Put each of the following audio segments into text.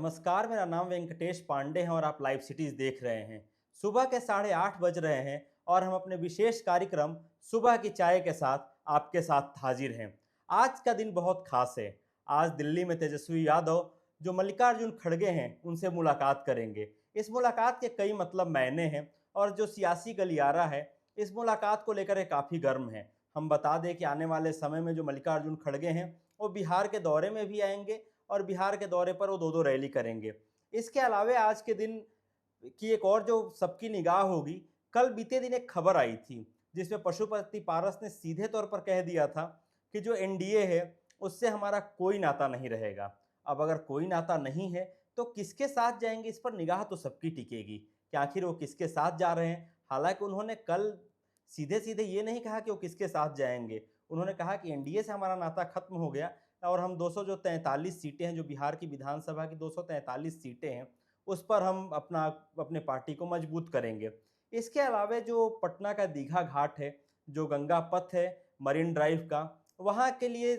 नमस्कार, मेरा नाम वेंकटेश पांडे है और आप लाइव सिटीज देख रहे हैं। सुबह के 8:30 बज रहे हैं और हम अपने विशेष कार्यक्रम सुबह की चाय के साथ आपके साथ हाजिर हैं। आज का दिन बहुत खास है। आज दिल्ली में तेजस्वी यादव जो मल्लिकार्जुन खड़गे हैं उनसे मुलाकात करेंगे। इस मुलाकात के कई मतलब मायने हैं और जो सियासी गलियारा है इस मुलाकात को लेकर काफ़ी गर्म है। हम बता दें कि आने वाले समय में जो मल्लिकार्जुन खड़गे हैं वो बिहार के दौरे में भी आएंगे और बिहार के दौरे पर वो दो रैली करेंगे। इसके अलावा आज के दिन की एक और जो सबकी निगाह होगी, कल बीते दिन एक खबर आई थी जिसमें पशुपति पारस ने सीधे तौर पर कह दिया था कि जो एनडीए है उससे हमारा कोई नाता नहीं रहेगा। अब अगर कोई नाता नहीं है तो किसके साथ जाएंगे, इस पर निगाह तो सबकी टिकेगी कि आखिर वो किसके साथ जा रहे हैं। हालांकि उन्होंने कल सीधे सीधे ये नहीं कहा कि वो किसके साथ जाएंगे, उन्होंने कहा कि एनडीए से हमारा नाता खत्म हो गया और हम 243 सीटें हैं, जो बिहार की विधानसभा की 243 सीटें हैं, उस पर हम अपने पार्टी को मजबूत करेंगे। इसके अलावा जो पटना का दीघा घाट है, जो गंगा पथ है मरीन ड्राइव का, वहाँ के लिए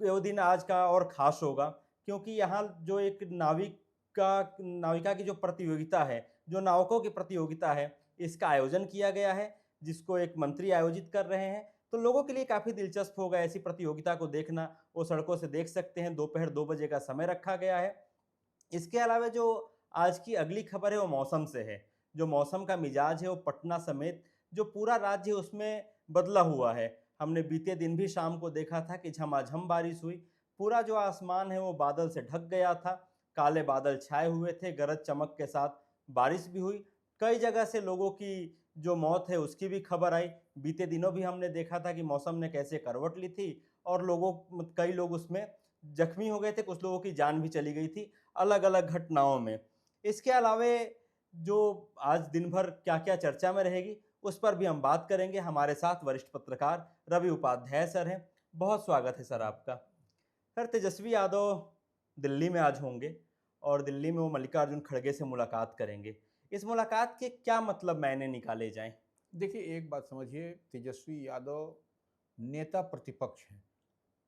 वो दिन आज का और ख़ास होगा क्योंकि यहाँ जो एक नाविका की जो प्रतियोगिता है, जो नावकों की प्रतियोगिता है, इसका आयोजन किया गया है, जिसको एक मंत्री आयोजित कर रहे हैं। तो लोगों के लिए काफ़ी दिलचस्प होगा ऐसी प्रतियोगिता को देखना। वो सड़कों से देख सकते हैं। दोपहर 2 बजे का समय रखा गया है। इसके अलावा जो आज की अगली खबर है वो मौसम से है। जो मौसम का मिजाज है वो पटना समेत जो पूरा राज्य है उसमें बदला हुआ है। हमने बीते दिन भी शाम को देखा था कि झमाझम बारिश हुई। पूरा जो आसमान है वो बादल से ढक गया था। काले बादल छाए हुए थे, गरज चमक के साथ बारिश भी हुई। कई जगह से लोगों की जो मौत है उसकी भी खबर आई। बीते दिनों भी हमने देखा था कि मौसम ने कैसे करवट ली थी और कई लोग उसमें जख्मी हो गए थे, कुछ लोगों की जान भी चली गई थी अलग अलग घटनाओं में। इसके अलावा जो आज दिन भर क्या क्या चर्चा में रहेगी उस पर भी हम बात करेंगे। हमारे साथ वरिष्ठ पत्रकार रवि उपाध्याय सर हैं। बहुत स्वागत है सर आपका। सर, तेजस्वी यादव दिल्ली में आज होंगे और दिल्ली में वो मल्लिकार्जुन खड़गे से मुलाकात करेंगे। इस मुलाकात के क्या मतलब मायने निकाले जाएं? देखिए, एक बात समझिए, तेजस्वी यादव नेता प्रतिपक्ष हैं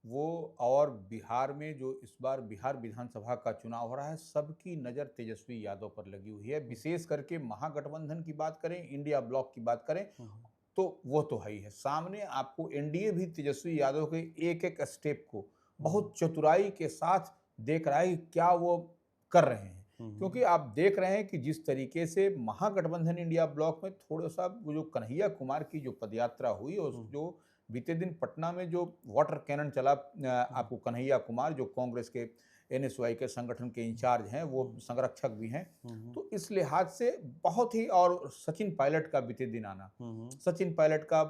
वो। और बिहार में जो इस बार बिहार विधानसभा का चुनाव हो रहा है, सबकी नज़र तेजस्वी यादव पर लगी हुई है। विशेष करके महागठबंधन की बात करें, इंडिया ब्लॉक की बात करें, तो वो तो है ही है। सामने आपको एनडीए भी तेजस्वी यादव के एक एक स्टेप को बहुत चतुराई के साथ देख रहा है कि क्या वो कर रहे हैं। क्योंकि आप देख रहे हैं कि जिस तरीके से महागठबंधन इंडिया ब्लॉक में थोड़ा सा वो जो कन्हैया कुमार की जो पदयात्रा हुई और जो बीते दिन पटना में जो वाटर कैनन चला, आपको कन्हैया कुमार जो कांग्रेस के एनएसयूआई के संगठन के इंचार्ज हैं, वो संरक्षक भी हैं, तो इस लिहाज से बहुत ही। और सचिन पायलट का बीते दिन आना, सचिन पायलट का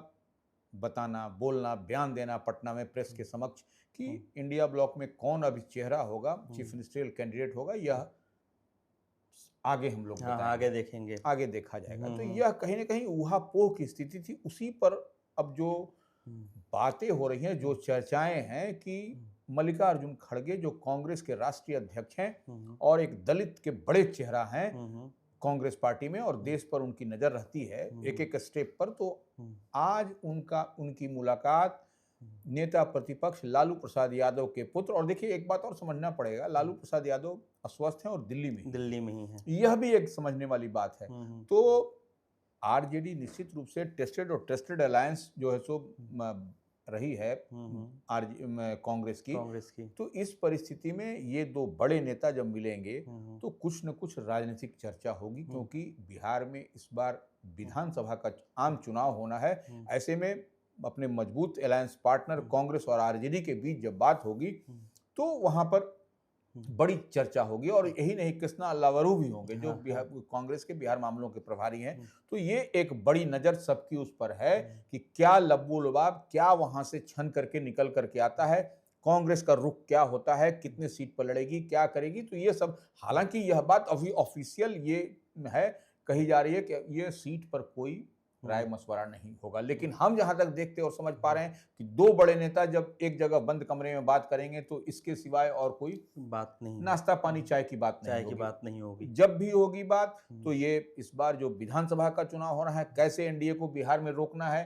बताना, बोलना, बयान देना पटना में प्रेस के समक्ष कि इंडिया ब्लॉक में कौन अभी चेहरा होगा, चीफ मिनिस्ट्रियल कैंडिडेट होगा, यह आगे हम लोग आगे देखेंगे, आगे देखा जाएगा। तो यह कहीं ना कहीं ऊहापोह की स्थिति थी। उसी पर अब जो बातें हो रही हैं, जो चर्चाएं हैं कि मल्लिकार्जुन खड़गे जो कांग्रेस के राष्ट्रीय अध्यक्ष हैं और एक दलित के बड़े चेहरा हैं कांग्रेस पार्टी में, और देश पर उनकी नजर रहती है एक एक स्टेप पर, तो आज उनकी मुलाकात नेता प्रतिपक्ष लालू प्रसाद यादव के पुत्र। और देखिए, एक बात और समझना पड़ेगा, लालू प्रसाद यादव अस्वस्थ हैं और दिल्ली में ही हैं। यह भी एक समझने वाली बात है। तो आरजेडी निश्चित रूप से टेस्टेड और ट्रस्टेड अलायंस जो है सो रही है कांग्रेस की। तो इस परिस्थिति में ये दो बड़े नेता जब मिलेंगे तो कुछ न कुछ राजनीतिक चर्चा होगी, क्योंकि बिहार में इस बार विधानसभा का आम चुनाव होना है। ऐसे में अपने मजबूत अलायंस पार्टनर कांग्रेस और आरजेडी के बीच जब बात होगी तो वहां पर बड़ी चर्चा होगी। और यही नहीं, कृष्णा अल्लावरू भी होंगे जो कांग्रेस के बिहार मामलों के प्रभारी हैं। तो ये एक बड़ी नजर सबकी उस पर है कि क्या लब्बू लुबाब, क्या वहां से छन करके निकल करके आता है, कांग्रेस का रुख क्या होता है, कितने सीट पर लड़ेगी, क्या करेगी। तो ये सब, हालांकि यह बात अभी ऑफिशियल ये है, कही जा रही है कि ये सीट पर कोई राय मशवरा नहीं होगा, लेकिन हम जहां तक देखते और समझ पा रहे हैं कि दो बड़े नेता जब एक जगह बंद कमरे में बात करेंगे तो इसके सिवाय और कोई बात नहीं, नाश्ता पानी चाय की बात नहीं होगी। जब भी होगी बात तो ये इस बार जो विधानसभा का चुनाव हो रहा है, कैसे एनडीए को बिहार में रोकना है,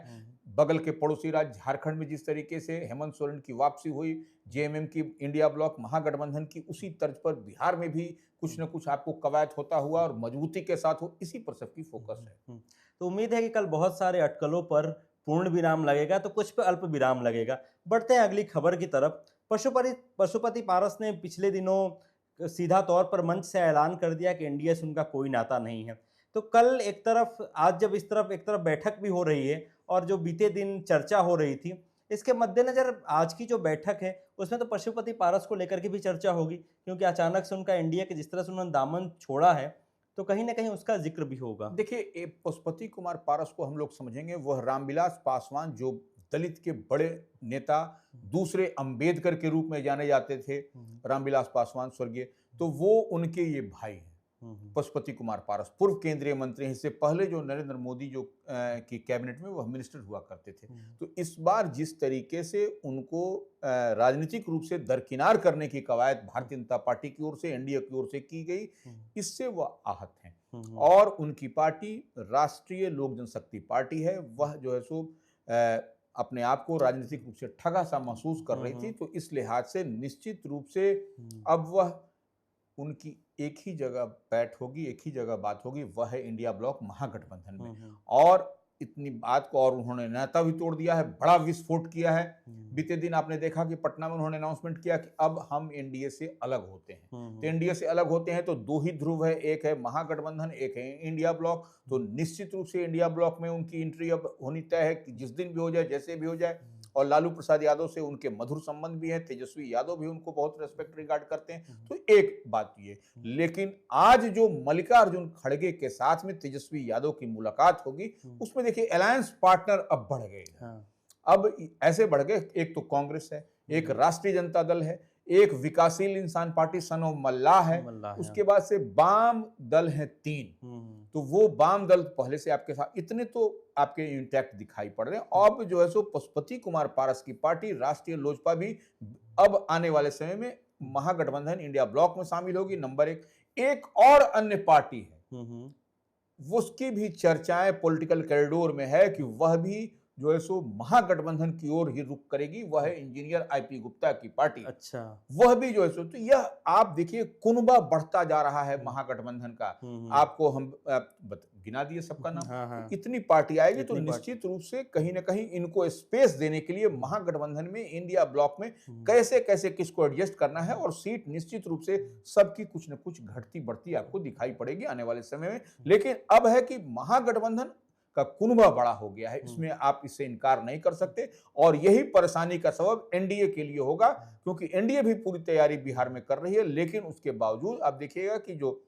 बगल के पड़ोसी राज्य झारखंड में जिस तरीके से हेमंत सोरेन की वापसी हुई, जेएमएम की इंडिया ब्लॉक महागठबंधन की, उसी तर्ज पर बिहार में भी कुछ न कुछ आपको कवायद होता हुआ और मजबूती के साथ हो, इसी पर सबकी फोकस है। तो उम्मीद है कि कल बहुत सारे अटकलों पर पूर्ण विराम लगेगा तो कुछ पे अल्प विराम लगेगा। बढ़ते हैं अगली खबर की तरफ। पशुपति पारस ने पिछले दिनों सीधा तौर पर मंच से ऐलान कर दिया कि एनडीए से उनका कोई नाता नहीं है। तो कल एक तरफ, आज जब इस तरफ एक तरफ बैठक भी हो रही है और जो बीते दिन चर्चा हो रही थी, इसके मद्देनजर आज की जो बैठक है उसमें तो पशुपति पारस को लेकर के भी चर्चा होगी, क्योंकि अचानक से उनका एनडीए के जिस तरह से उन्होंने दामन छोड़ा है तो कहीं ना कहीं उसका जिक्र भी होगा। देखिए, पशुपति कुमार पारस को हम लोग समझेंगे, वह रामविलास पासवान जो दलित के बड़े नेता, दूसरे अंबेडकर के रूप में जाने जाते थे, रामविलास पासवान स्वर्गीय, तो वो उनके ये भाई हैं। पशुपति कुमार पारस पूर्व केंद्रीय मंत्री हैं। इससे पहले जो नरेंद्र मोदी जो की कैबिनेट में वह मिनिस्टर हुआ करते थे। तो इस बार जिस तरीके से उनको राजनीतिक रूप से दरकिनार करने की कवायद भारतीय जनता पार्टी की ओर से, एनडीए की ओर से की गई, इससे वह आहत हैं। और उनकी पार्टी राष्ट्रीय लोक जनशक्ति पार्टी है, वह जो है सो अपने आप को राजनीतिक रूप से ठगा सा महसूस कर रही थी। तो इस लिहाज से निश्चित रूप से अब वह उनकी एक ही जगह बैठ होगी, एक ही जगह बात होगी, वह है इंडिया ब्लॉक महागठबंधन में। और इतनी बात को, और उन्होंने नाता भी तोड़ दिया है, बड़ा विस्फोट किया है। बीते दिन आपने देखा कि पटना में उन्होंने अनाउंसमेंट किया कि अब हम एनडीए से अलग होते हैं। तो एनडीए से अलग होते हैं तो दो ही ध्रुव है, एक है महागठबंधन, एक है इंडिया ब्लॉक। तो निश्चित रूप से इंडिया ब्लॉक में उनकी एंट्री अब होनी तय है कि जिस दिन भी हो जाए, जैसे भी हो जाए। और लालू प्रसाद यादव से उनके मधुर संबंध भी है, तेजस्वी यादव भी उनको बहुत रेस्पेक्ट रिगार्ड करते हैं। तो एक बात ये, लेकिन आज जो मल्लिकार्जुन खड़गे के साथ में तेजस्वी यादव की मुलाकात होगी, उसमें देखिए अलायंस पार्टनर अब बढ़ गए। अब ऐसे बढ़ गए, एक तो कांग्रेस है, एक राष्ट्रीय जनता दल है, एक विकासशील इंसान पार्टी सन ऑफ मल्लाह है, उसके बाद से वाम दल है 3। तो वो वाम दल पहले से आपके साथ इतने तो आपके इंटैक्ट दिखाई पड़ रहे हैं। अब जो है सो पशुपति कुमार पारस की पार्टी राष्ट्रीय लोजपा भी अब आने वाले समय में महागठबंधन इंडिया ब्लॉक में शामिल होगी। नंबर 1। एक और अन्य पार्टी है, उसकी भी चर्चाएं पॉलिटिकल कॉरिडोर में है कि वह भी जो है सो महागठबंधन की ओर ही रुख करेगी, वह है इंजीनियर आईपी गुप्ता की पार्टी। अच्छा, वह भी जो है सो, तो यह आप देखिए कुनबा बढ़ता जा रहा है महागठबंधन का। आपको हम गिना दिए सबका नाम। इतनी पार्टी आएगी तो निश्चित रूप से कहीं ना कहीं इनको स्पेस देने के लिए महागठबंधन में, इंडिया ब्लॉक में कैसे कैसे किसको एडजस्ट करना है, और सीट निश्चित रूप से सबकी कुछ न कुछ घटती बढ़ती आपको दिखाई पड़ेगी आने वाले समय में। लेकिन अब है कि महागठबंधन का कुनबा बड़ा हो गया है, इसमें आप इससे इनकार नहीं कर सकते। और यही परेशानी का सबब एनडीए के लिए होगा, क्योंकि एनडीए भी पूरी तैयारी बिहार में कर रही है, लेकिन उसके बावजूद आप देखिएगा कि जो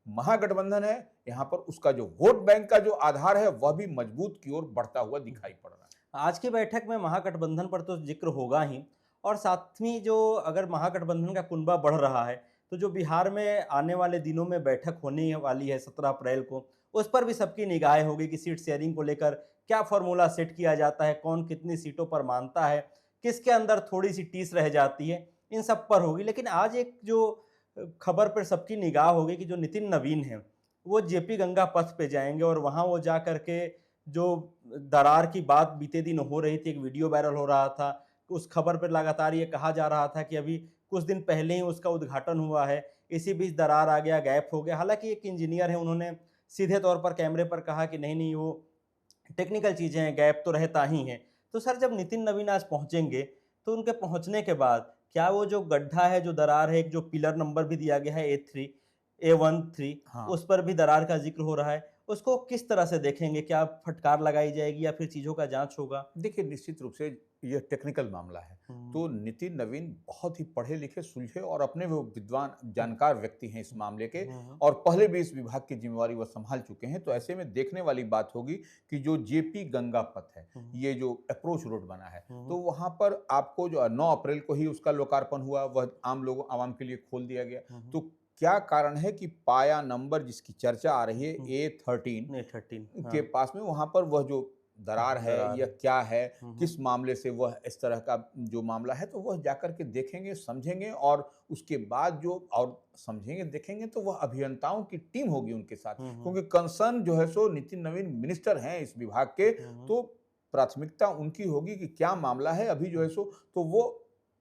महागठबंधन है, यहाँ पर उसका जो वोट बैंक का जो आधार है वह भी मजबूत की ओर बढ़ता हुआ दिखाई पड़ रहा है। आज की बैठक में महागठबंधन पर तो जिक्र होगा ही, और साथ में जो अगर महागठबंधन का कुनबा बढ़ रहा है तो जो बिहार में आने वाले दिनों में बैठक होने वाली है 17 अप्रैल को, उस पर भी सबकी निगाहें होगी कि सीट शेयरिंग को लेकर क्या फॉर्मूला सेट किया जाता है, कौन कितनी सीटों पर मानता है, किसके अंदर थोड़ी सी टीस रह जाती है, इन सब पर होगी। लेकिन आज एक जो खबर पर सबकी निगाह होगी कि जो नितिन नवीन है वो जेपी गंगा पथ पे जाएंगे, और वहाँ वो जा करके जो दरार की बात बीते दिन हो रही थी, एक वीडियो वायरल हो रहा था, उस खबर पर लगातार ये कहा जा रहा था कि अभी कुछ दिन पहले ही उसका उद्घाटन हुआ है, इसी बीच दरार आ गया, गैप हो गया। हालांकि एक इंजीनियर है, उन्होंने सीधे तौर पर कैमरे पर कहा कि नहीं नहीं, वो टेक्निकल चीज़ें हैं, गैप तो रहता ही है। तो सर, जब नितिन नवीन आज पहुंचेंगे तो उनके पहुंचने के बाद क्या वो जो गड्ढा है, जो दरार है, एक जो पिलर नंबर भी दिया गया है A3 A13, हाँ। उस पर भी दरार का जिक्र हो रहा है, उसको किस तरह से देखेंगे? क्या फटकार लगाई जाएगी या फिर चीज़ों का जांच होगा? देखिए, निश्चित रूप से यह टेक्निकल मामला है, तो नितिन नवीन बहुत ही पढ़े लिखे, सुलझे और अपने वो विद्वान जानकार व्यक्ति हैं इस मामले के, और पहले भी इस विभाग की जिम्मेवारी वह संभाल चुके हैं। तो ऐसे में देखने वाली बात होगी कि जो जेपी गंगा पथ है, ये जो अप्रोच रोड बना है, तो वहां पर आपको जो 9 अप्रैल को ही उसका लोकार्पण हुआ, वह आवाम के लिए खोल दिया गया। तो क्या कारण है कि पाया नंबर जिसकी चर्चा आ रही है A13 के पास में, वहां पर वह जो दरार है या क्या है, किस मामले से वह इस तरह का जो मामला है, तो वह जाकर के देखेंगे, समझेंगे, और उसके बाद जो और समझेंगे देखेंगे तो वह अभियंताओं की टीम होगी उनके साथ, क्योंकि कंसर्न जो है सो नितिन नवीन मिनिस्टर हैं इस विभाग के। तो प्राथमिकता उनकी होगी कि क्या मामला है अभी जो है सो, तो वो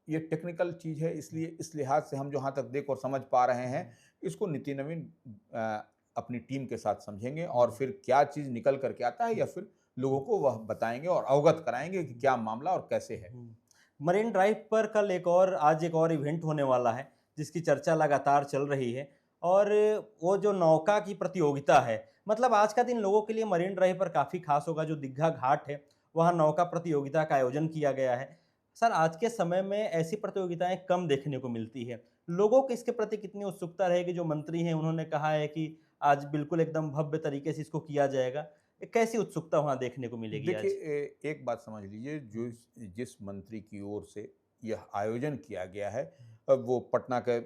ये टेक्निकल चीज़ है, इसलिए इस लिहाज से हम जहाँ तक देख और समझ पा रहे हैं, इसको नीति नवीन अपनी टीम के साथ समझेंगे और फिर क्या चीज़ निकल करके आता है या फिर लोगों को वह बताएंगे और अवगत कराएंगे कि क्या मामला और कैसे है। मरीन ड्राइव पर कल आज एक और इवेंट होने वाला है जिसकी चर्चा लगातार चल रही है। और वो जो नौका की प्रतियोगिता है, मतलब आज का दिन लोगों के लिए मरीन ड्राइव पर काफ़ी खास होगा। जो दीघा घाट है वहाँ नौका प्रतियोगिता का आयोजन किया गया है। सर, आज के समय में ऐसी प्रतियोगिताएं कम देखने को मिलती है। लोगों की इसके प्रति कितनी उत्सुकता रहेगी? जो मंत्री हैं उन्होंने कहा है कि आज बिल्कुल एकदम भव्य तरीके से इसको किया जाएगा। कैसी उत्सुकता वहाँ देखने को मिलेगी देखिए आज? एक बात समझ लीजिए, जो जिस मंत्री की ओर से यह आयोजन किया गया है, वो पटना के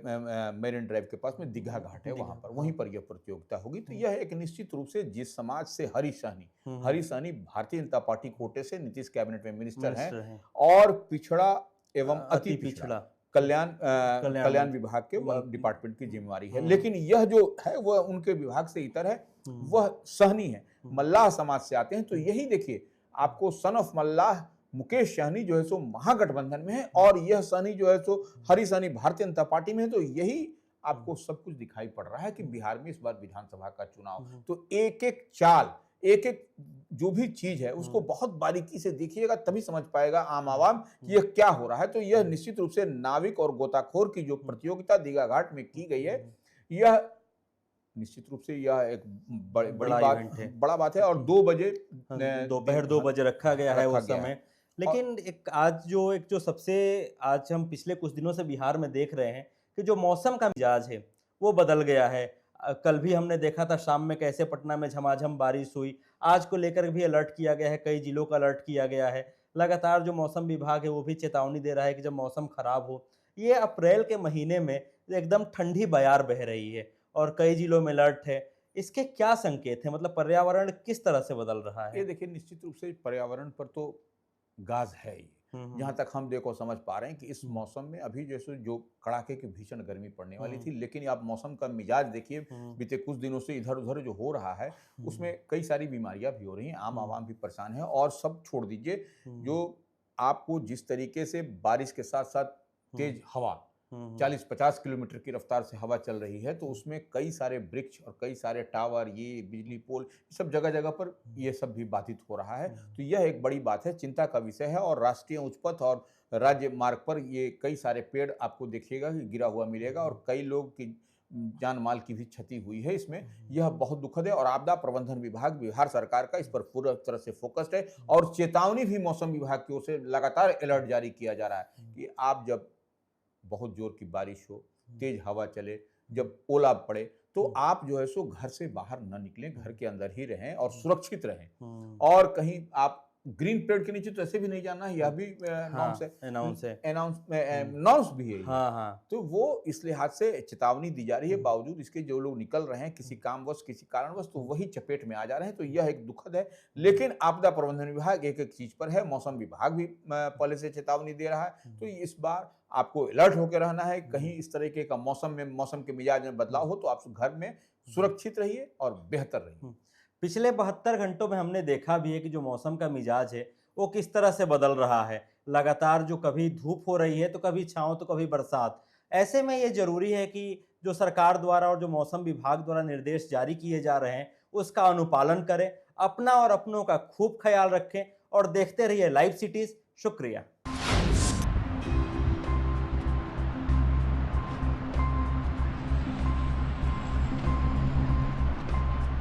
मेरिन ड्राइव के पास में दीघा घाट है, वहाँ दीघा, पर वहीं हाँ। पर यह प्रतियोगिता होगी। तो यह एक निश्चित रूप से जिस समाज से हरी सहनी भारतीय जनता पार्टी कोटे से नीतीश कैबिनेट में मिनिस्टर हैं मिनिस्टर हैं। और पिछड़ा एवं अति अति पिछड़ा पिछड़ा कल्याण कल्याण मंत्री विभाग के मंत्री। डिपार्टमेंट की जिम्मेवारी है, हम्म। लेकिन यह जो है वह उनके विभाग से इतर है, वह सहनी है, मल्लाह समाज से आते हैं। तो यही देखिए, आपको सन ऑफ मल्लाह मुकेश सहनी जो है सो महागठबंधन में है और यह सहनी जो है सो हरी सहनी भारतीय जनता पार्टी में है। तो यही आपको सब कुछ दिखाई पड़ रहा है कि बिहार में इस बार विधानसभा का चुनाव, तो एक एक चाल, एक एक जो भी चीज है उसको बहुत बारीकी से देखिएगा, तभी समझ पाएगा आम आवाम कि यह क्या हो रहा है। तो यह निश्चित रूप से नाविक और गोताखोर की जो प्रतियोगिता दीघा घाट में की गई है, यह निश्चित रूप से यह एक बड़ी बड़ा बात इवेंट है। बड़ा बात है और 2 बजे दोपहर 2 बजे रखा गया है वो रखा गया है। समय। लेकिन एक जो सबसे आज हम पिछले कुछ दिनों से बिहार में देख रहे हैं कि जो मौसम का मिजाज है वो बदल गया है। कल भी हमने देखा था शाम में कैसे पटना में झमाझम बारिश हुई। आज को लेकर भी अलर्ट किया गया है, कई जिलों का अलर्ट किया गया है। लगातार जो मौसम विभाग है वो भी चेतावनी दे रहा है कि जब मौसम खराब हो, ये अप्रैल के महीने में एकदम ठंडी बयार बह रही है और कई जिलों में अलर्ट है। इसके क्या संकेत हैं? मतलब पर्यावरण किस तरह से बदल रहा ये है? देखिए, निश्चित रूप से पर्यावरण पर तो गाज है ही। जहाँ तक हम देखो समझ पा रहे हैं कि इस मौसम में अभी जैसे जो कड़ाके की भीषण गर्मी पड़ने वाली थी, लेकिन आप मौसम का मिजाज देखिए, बीते कुछ दिनों से इधर उधर जो हो रहा है उसमें कई सारी बीमारियां भी हो रही हैं, आम आवाम भी परेशान है। और सब छोड़ दीजिए, जो आपको जिस तरीके से बारिश के साथ साथ तेज हवा 40-50 किलोमीटर की रफ्तार से हवा चल रही है, तो उसमें कई सारे वृक्ष और कई सारे टावर, ये बिजली पोल, सब जगह जगह पर ये सब भी बाधित हो रहा है। तो यह एक बड़ी बात है, चिंता का विषय है। और राष्ट्रीय उच्च पथ और राज्य मार्ग पर ये कई सारे पेड़ आपको देखिएगा कि गिरा हुआ मिलेगा और कई लोग की जान माल की भी क्षति हुई है इसमें। यह बहुत दुखद है और आपदा प्रबंधन विभाग बिहार सरकार का इस पर पूरी तरह से फोकस्ड है और चेतावनी भी मौसम विभाग की ओर से लगातार अलर्ट जारी किया जा रहा है कि आप जब बहुत जोर की बारिश हो, तेज हवा चले, जब ओला पड़े, तो आप जो है सो घर से बाहर न निकलें, घर के अंदर ही रहें और सुरक्षित रहें। और कहीं आप ग्रीन पेड़ के नीचे तो ऐसे भी नहीं जाना है, यह भी नॉर्म्स है, नॉर्म्स भी है ये। तो वो इस लिहाज से चेतावनी दी जा रही है, बावजूद इसके जो लोग निकल रहे हैं किसी कामवश, किसी कारणवश, तो वही चपेट में आ जा रहे हैं। तो यह एक दुखद है। लेकिन आपदा प्रबंधन विभाग एक एक चीज पर है, मौसम विभाग भी पहले से चेतावनी दे रहा है। तो इस बार आपको अलर्ट होकर रहना है, कहीं इस तरीके का मौसम के मिजाज में बदलाव हो तो आप घर में सुरक्षित रहिए और बेहतर रहिए। पिछले 72 घंटों में हमने देखा भी है कि जो मौसम का मिजाज है वो किस तरह से बदल रहा है। लगातार जो कभी धूप हो रही है तो कभी छांव तो कभी बरसात। ऐसे में ये जरूरी है कि जो सरकार द्वारा और जो मौसम विभाग द्वारा निर्देश जारी किए जा रहे हैं उसका अनुपालन करें, अपना और अपनों का खूब ख्याल रखें और देखते रहिए लाइव सिटीज। शुक्रिया।